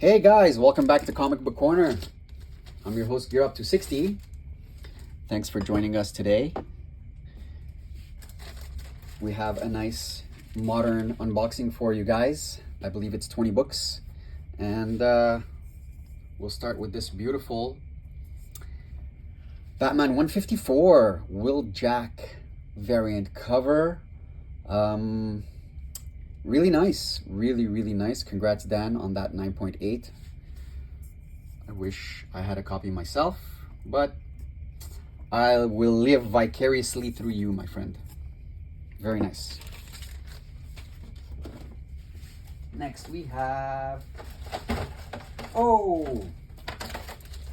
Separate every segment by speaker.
Speaker 1: Hey guys, welcome back to Comic Book Corner. I'm your host, Gear Up to 60. Thanks for joining us today. We have a nice modern unboxing for you guys. I believe it's 20 books. And we'll start with this beautiful Batman 154 Will Jack variant cover. Really nice, really nice. Congrats, Dan, on that 9.8. I wish I had a copy myself, but I will live vicariously through you, my friend. Very nice. Next we have, oh,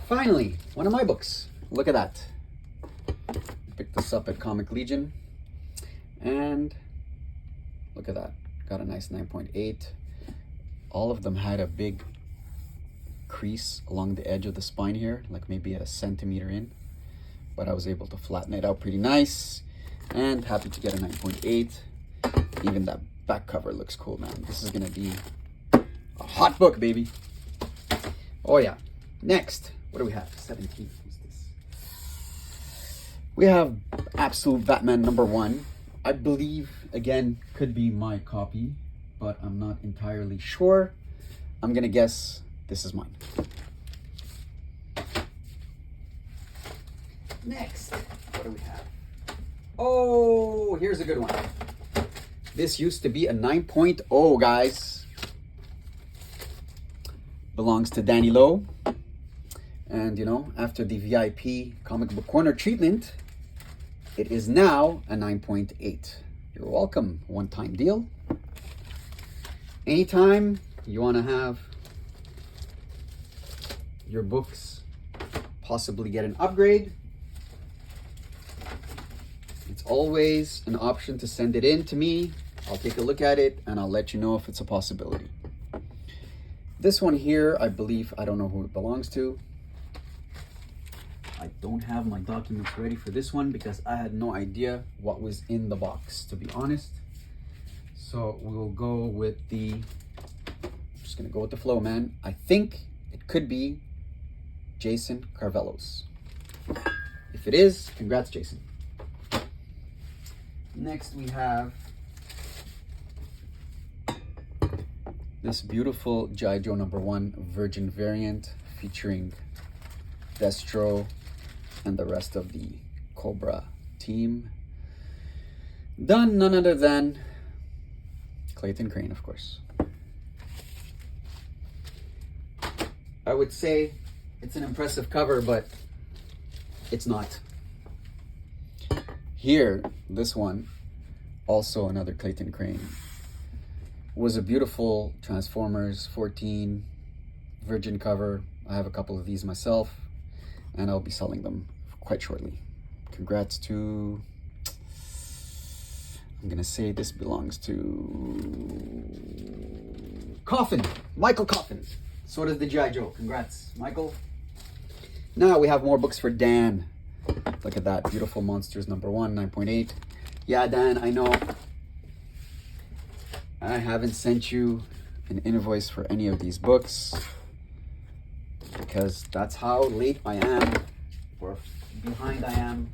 Speaker 1: finally, one of my books. Look at that. Picked this up at Comic Legion, and look at that. Got a nice 9.8. All of them had a big crease along the edge of the spine here, like maybe a centimeter in, but I was able to flatten it out pretty nice, and happy to get a 9.8. Even that back cover looks cool, man. This is gonna be a hot book, baby. Oh yeah. Next, what do we have? 17. Who's this? We have Absolute Batman #1. I believe, again, could be my copy, but I'm not entirely sure. I'm gonna guess this is mine. Next, what do we have? Oh, here's a good one. This used to be a 9.0, guys. Belongs to Danny Lowe. And, you know, after the VIP Comic Book Corner treatment, it is now a 9.8. You're welcome. One-time deal. Anytime you want to have your books possibly get an upgrade, it's always an option to send it in to me. I'll take a look at it and I'll let you know if it's a possibility. This one here, I believe, I don't know who it belongs to. I don't have my documents ready for this one because I had no idea what was in the box, to be honest. So we'll go with I'm just gonna go with the flow, man. I think it could be Jason Carvelos. If it is, congrats, Jason. Next we have this beautiful G.I. Joe #1 Virgin variant featuring Destro and the rest of the Cobra team. Done none other than Clayton Crane, of course. I would say it's an impressive cover, but it's not. Here, this one, also another Clayton Crane, was a beautiful Transformers 14 Virgin cover. I have a couple of these myself, and I'll be selling them quite shortly. Congrats to, I'm gonna say this belongs to Coffin, Michael Coffin. So does the G.I. Joe. Congrats, Michael. Now we have more books for Dan. Look at that, beautiful Monsters #1, 9.8. Yeah, Dan, I know I haven't sent you an invoice for any of these books because that's how late I am, or behind I am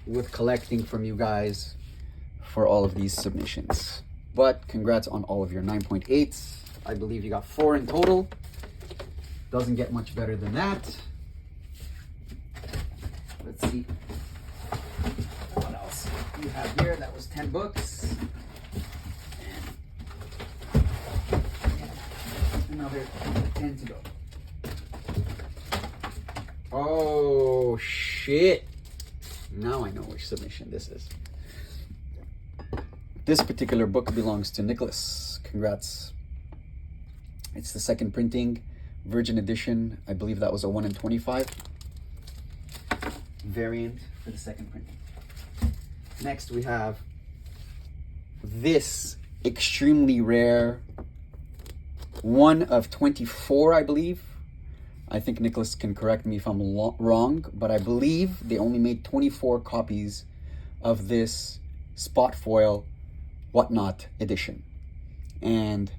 Speaker 1: with collecting from you guys for all of these submissions. But congrats on all of your 9.8s. I believe you got 4 in total. Doesn't get much better than that. Let's see what else you have here. That was 10 books. And another 10 to go. Oh, shit. Now I know which submission this is. This particular book belongs to Nicholas. Congrats. It's the second printing, Virgin edition. I believe that was a 1 in 25 variant for the second printing. Next we have this extremely rare 1 of 24, I believe. I think Nicholas can correct me if I'm wrong, but I believe they only made 24 copies of this spot foil whatnot edition. And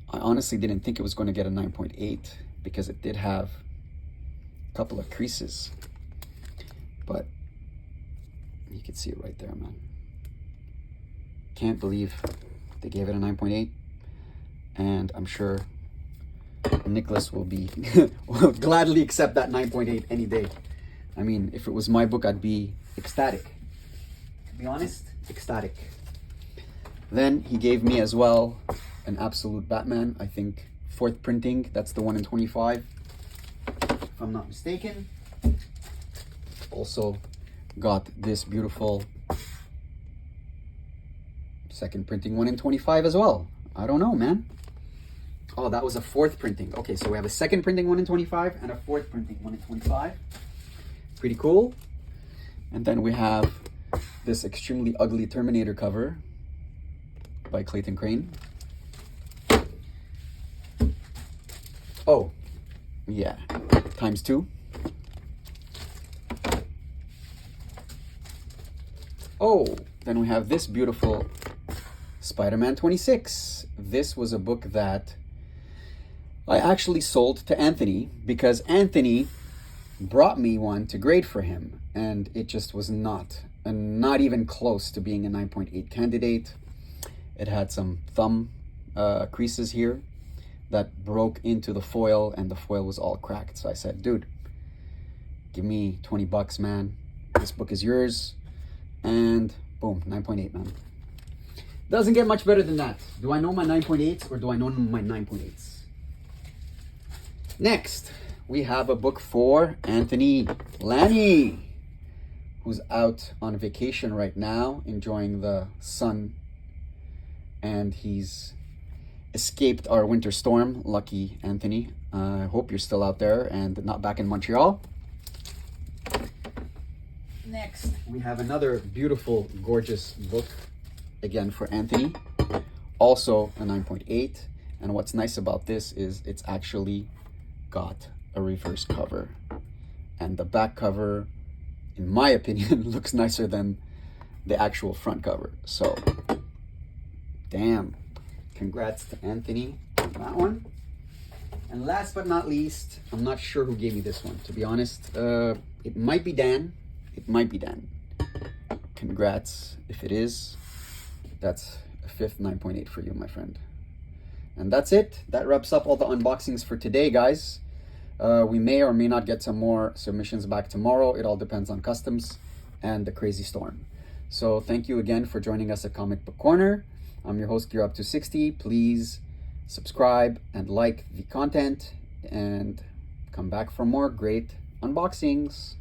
Speaker 1: I honestly didn't think it was going to get a 9.8 because it did have a couple of creases. But you can see it right there, man. Can't believe they gave it a 9.8. And I'm sure Nicholas will gladly accept that 9.8 any day. I mean, if it was my book, I'd be ecstatic. To be honest, ecstatic. Then he gave me as well an Absolute Batman, I think 4th printing. That's the 1 in 25, if I'm not mistaken. Also got this beautiful 2nd printing 1 in 25 as well. I don't know, man. Oh, that was a 4th printing. Okay, so we have a 2nd printing 1 in 25 and a 4th printing 1 in 25. Pretty cool. And then we have this extremely ugly Terminator cover by Clayton Crane. Oh, yeah, ×2. Oh, then we have this beautiful Spider-Man 26. This was a book that I actually sold to Anthony because Anthony brought me one to grade for him, and it just was not even close to being a 9.8 candidate. It had some thumb creases here that broke into the foil, and the foil was all cracked. So I said, dude, give me 20 bucks, man. This book is yours. And boom, 9.8, man. Doesn't get much better than that. Do I know my 9.8s or do I know my 9.8s? Next, we have a book for Anthony Lanny, who's out on vacation right now, enjoying the sun. And he's escaped our winter storm. Lucky Anthony. I hope you're still out there and not back in Montreal. Next, we have another beautiful, gorgeous book, again for Anthony. Also a 9.8. And what's nice about this is it's actually got a reverse cover. And the back cover, in my opinion, looks nicer than the actual front cover. So, damn. Congrats to Anthony on that one. And last but not least, I'm not sure who gave me this one, to be honest. It might be Dan. It might be Dan. Congrats. If it is, that's a 5th 9.8 for you, my friend. And that's it. That wraps up all the unboxings for today, guys. We may or may not get some more submissions back tomorrow. It all depends on customs and the crazy storm. So thank you again for joining us at Comic Book Corner. I'm your host, GearUp260. Please subscribe and like the content and come back for more great unboxings.